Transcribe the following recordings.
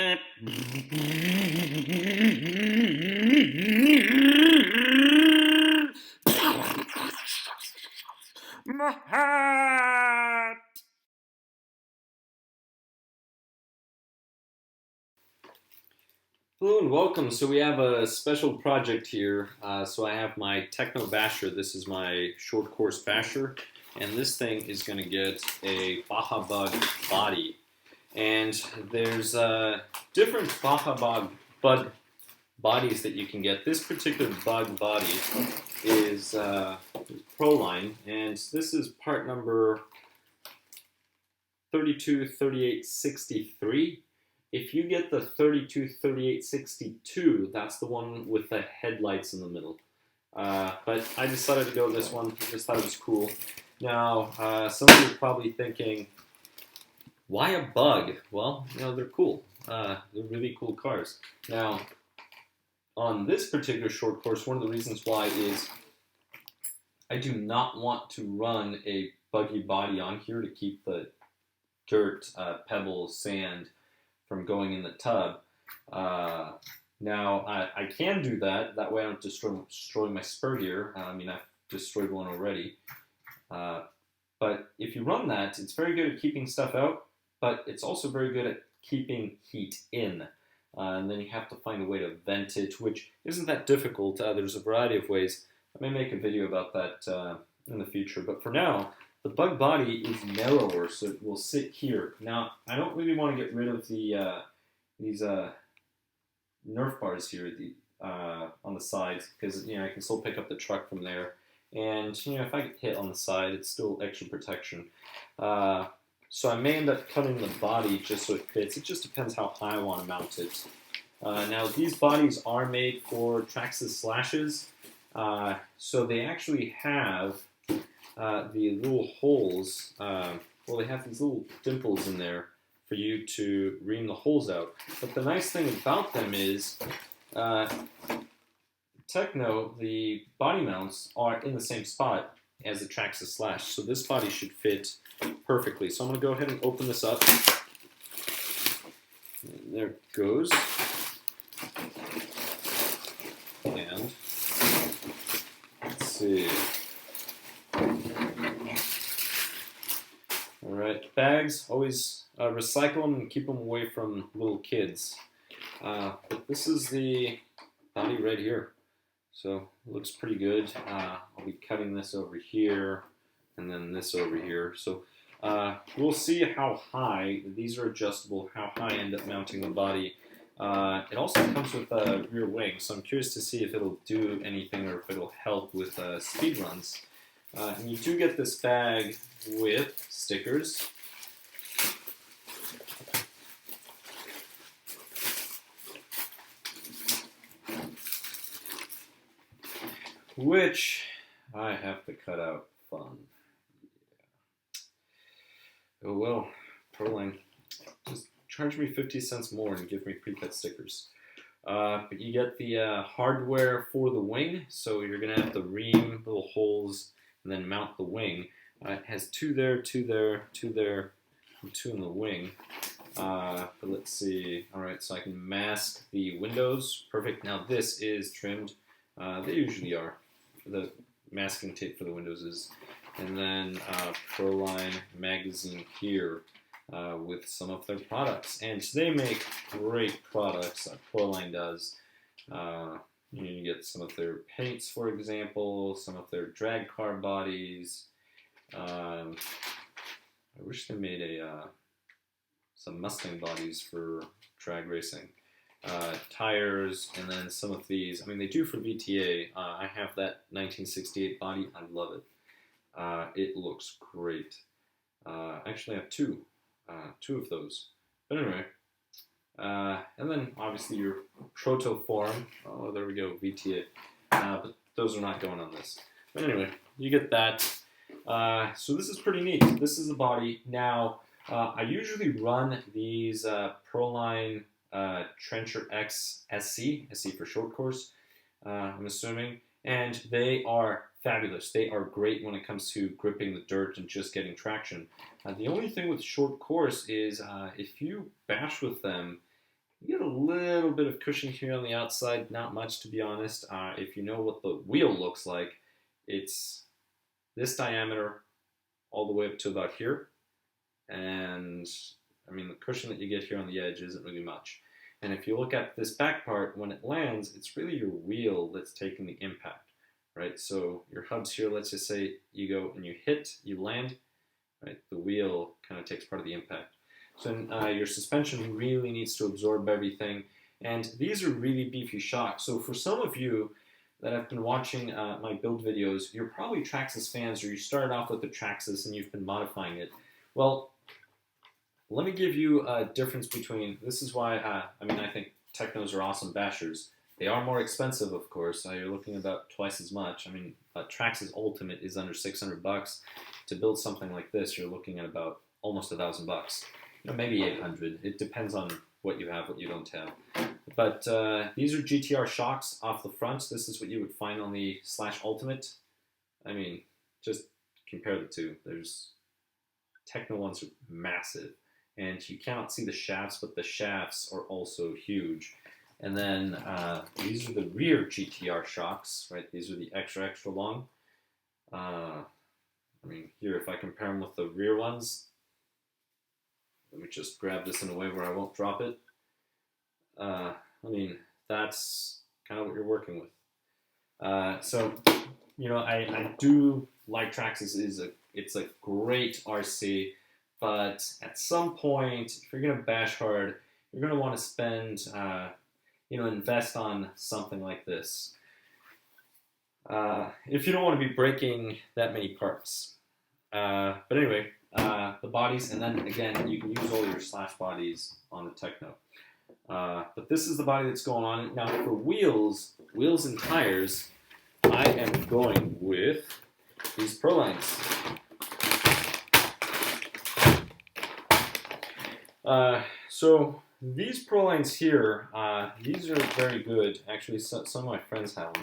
My hat! Hello and welcome. So we have a special project here. So I have my Tekno Basher. This is my short course basher. And this thing is going to get a Baja Bug body. And there's different Baja Bug bodies that you can get. This particular bug body is Proline. And this is part number 323863. If you get the 323862, that's the one with the headlights in the middle. But I decided to go with this one. I just thought it was cool. Now, some of you are probably thinking, why a bug? Well, you know, they're cool. They're really cool cars. Now, on this particular short course, one of the reasons why is I do not want to run a buggy body on here to keep the dirt, pebbles, sand from going in the tub. Now, I can do that. That way I don't destroy my spur gear. I mean, I've destroyed one already. But if you run that, it's very good at keeping stuff out, but it's also very good at keeping heat in. And then you have to find a way to vent it, which isn't that difficult. There's a variety of ways. I may make a video about that in the future. But for now, the bug body is narrower, so it will sit here. Now, I don't really want to get rid of the these Nerf bars here on the sides, because you know I can still pick up the truck from there. And you know, if I get hit on the side, it's still extra protection. So I may end up cutting the body just so it fits. It just depends how high I want to mount it. Now, these bodies are made for Traxxas slashes, so they actually have the little holes, well, they have these little dimples in there for you to ream the holes out. But the nice thing about them is, Tekno, the body mounts are in the same spot as the Traxxas slash, so this body should fit perfectly. So I'm going to go ahead and open this up. And there it goes. And let's see. Alright, bags, always recycle them and keep them away from little kids. But this is the body right here. So it looks pretty good. I'll be cutting this over here and then this over here. So we'll see how high, these are adjustable, how high I end up mounting the body. It also comes with a rear wing, so I'm curious to see if it'll do anything or if it'll help with speed runs. And you do get this bag with stickers. Which I have to cut out. Fun. Yeah. Oh well, Proline, just charge me 50 cents more and give me pre-cut stickers. But you get the hardware for the wing, so you're going to have to ream little holes and then mount the wing. It has two there, two there, two there, and two in the wing. But let's see. Alright, so I can mask the windows. Perfect. Now this is trimmed. They usually are. The masking tape for the windows is. And then Proline magazine here with some of their products. And they make great products. Proline does. You get some of their paints, for example, some of their drag car bodies. I wish they made some Mustang bodies for drag racing. Tires, and then some of these. I mean, they do for VTA. I have that 1968 body. I love it. It looks great. Actually, I have two of those. But anyway, and then obviously your protoform. Oh, there we go, VTA. But those are not going on this. But anyway, you get that. So this is pretty neat. This is the body. Now, I usually run these Proline Trencher X SC for short course, I'm assuming, and they are fabulous. They are great when it comes to gripping the dirt and just getting traction. The only thing with short course is if you bash with them, You get a little bit of cushion here on the outside, not much to be honest. If you know what the wheel looks like, it's this diameter all the way up to about here. And I mean, the cushion that you get here on the edge isn't really much. And if you look at this back part, when it lands, it's really your wheel that's taking the impact, right? So your hubs here, let's just say you go and you hit, you land, right? The wheel kind of takes part of the impact. So your suspension really needs to absorb everything. And these are really beefy shocks. So for some of you that have been watching my build videos, you're probably Traxxas fans, or you started off with the Traxxas and you've been modifying it. Well, let me give you a difference between, this is why, I mean, I think Teknos are awesome bashers. They are more expensive, of course. You're looking about twice as much. I mean, Traxxas Ultimate is under 600 bucks. To build something like this, you're looking at about almost $1,000. You know, maybe 800. It depends on what you have, what you don't have. But these are Gtr Shocks off the front. This is what you would find on the /Ultimate. I mean, just compare the two. There's Tekno ones are massive. And you cannot see the shafts, but the shafts are also huge. And then these are the rear GTR shocks, right? These are the extra long. I mean, here, if I compare them with the rear ones, let me just grab this in a way where I won't drop it. I mean, that's kind of what you're working with. So, you know, I do like Traxxas. It's a great RC. But at some point, if you're going to bash hard, you're going to want to spend, you know, invest on something like this. If you don't want to be breaking that many parts. But anyway, the bodies, and then again, you can use all your /bodies on the Tekno. But this is the body that's going on. Now for wheels and tires, I am going with these Prolines. So these Prolines here, these are very good. Actually, some of my friends have them.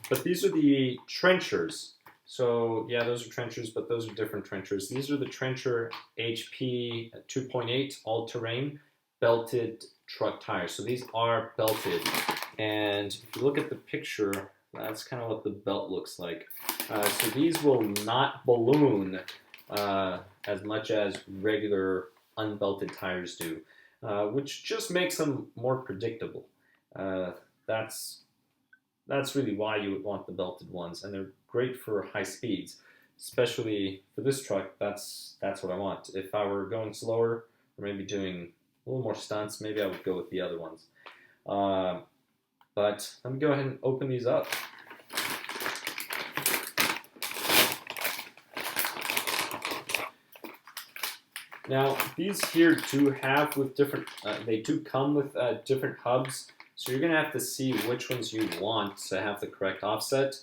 But these are the trenchers. So yeah, those are trenchers, but those are different trenchers. These are the Trencher HP 2.8 all-terrain belted truck tires. So these are belted. And if you look at the picture, that's kind of what the belt looks like. So these will not balloon as much as regular unbelted tires do, which just makes them more predictable. That's really why you would want the belted ones, and they're great for high speeds, especially for this truck. That's what I want. If I were going slower, or maybe doing a little more stunts, maybe I would go with the other ones. But let me go ahead and open these up. Now, these here do have with different, they do come with different hubs, so you're going to have to see which ones you want to have the correct offset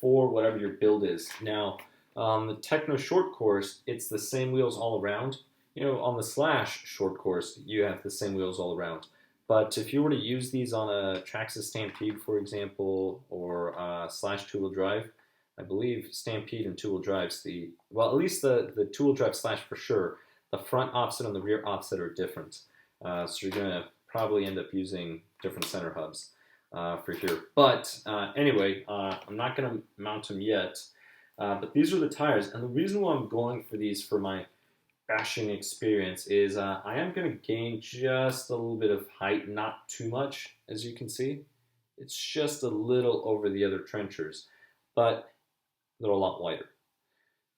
for whatever your build is. Now, the Tekno short course, it's the same wheels all around. You know, on the /short course, you have the same wheels all around. But if you were to use these on a Traxxas Stampede, for example, or / two-wheel drive, I believe Stampede and two-wheel drives, well, at least the two-wheel drive / for sure, the front offset and the rear offset are different. So you're going to probably end up using different center hubs for here. But anyway, I'm not going to mount them yet. But these are the tires. And the reason why I'm going for these for my bashing experience is I am going to gain just a little bit of height, not too much, as you can see. It's just a little over the other trenchers, but they're a lot wider.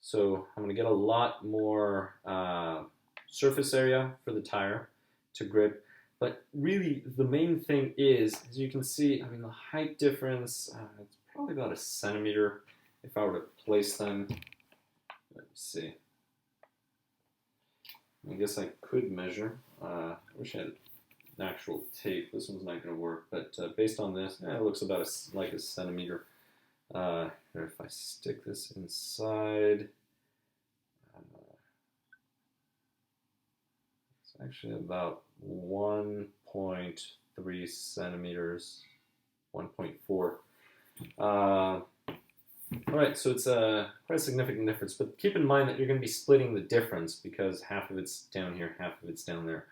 So I'm going to get a lot more surface area for the tire to grip. But really, the main thing is, as you can see, I mean, the height difference, it's probably about 1 centimeter if I were to place them. Let's see. I guess I could measure. I wish I had an actual tape. This one's not going to work. But based on this, it looks about like 1 centimeter. If I stick this inside, it's actually about 1.3 centimeters, 1.4. Alright, so it's quite a significant difference, but keep in mind that you're going to be splitting the difference because half of it's down here, half of it's down there.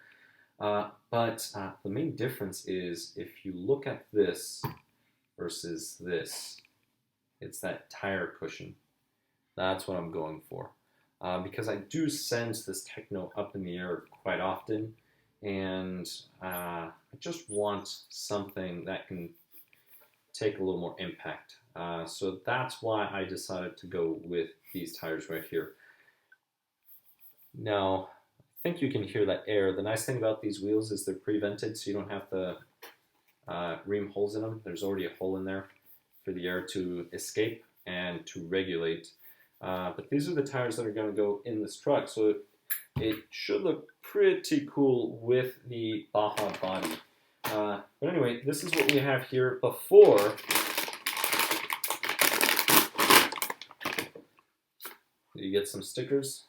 But the main difference is if you look at this versus this, it's that tire cushion. That's what I'm going for. Because I do sense this Tekno up in the air quite often, and I just want something that can take a little more impact. So that's why I decided to go with these tires right here. Now, I think you can hear that air. The nice thing about these wheels is they're pre-vented, so you don't have to ream holes in them. There's already a hole in there for the air to escape and to regulate. But these are the tires that are going to go in this truck, so it should look pretty cool with the Baja body. But anyway, this is what we have here before. You get some stickers.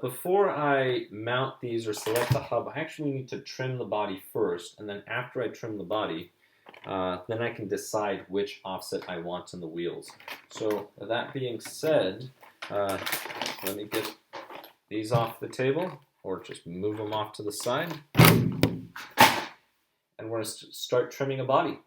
Before I mount these or select the hub, I actually need to trim the body first, and then after I trim the body, then I can decide which offset I want in the wheels. So that being said, let me get these off the table, or just move them off to the side, and we're going to start trimming a body.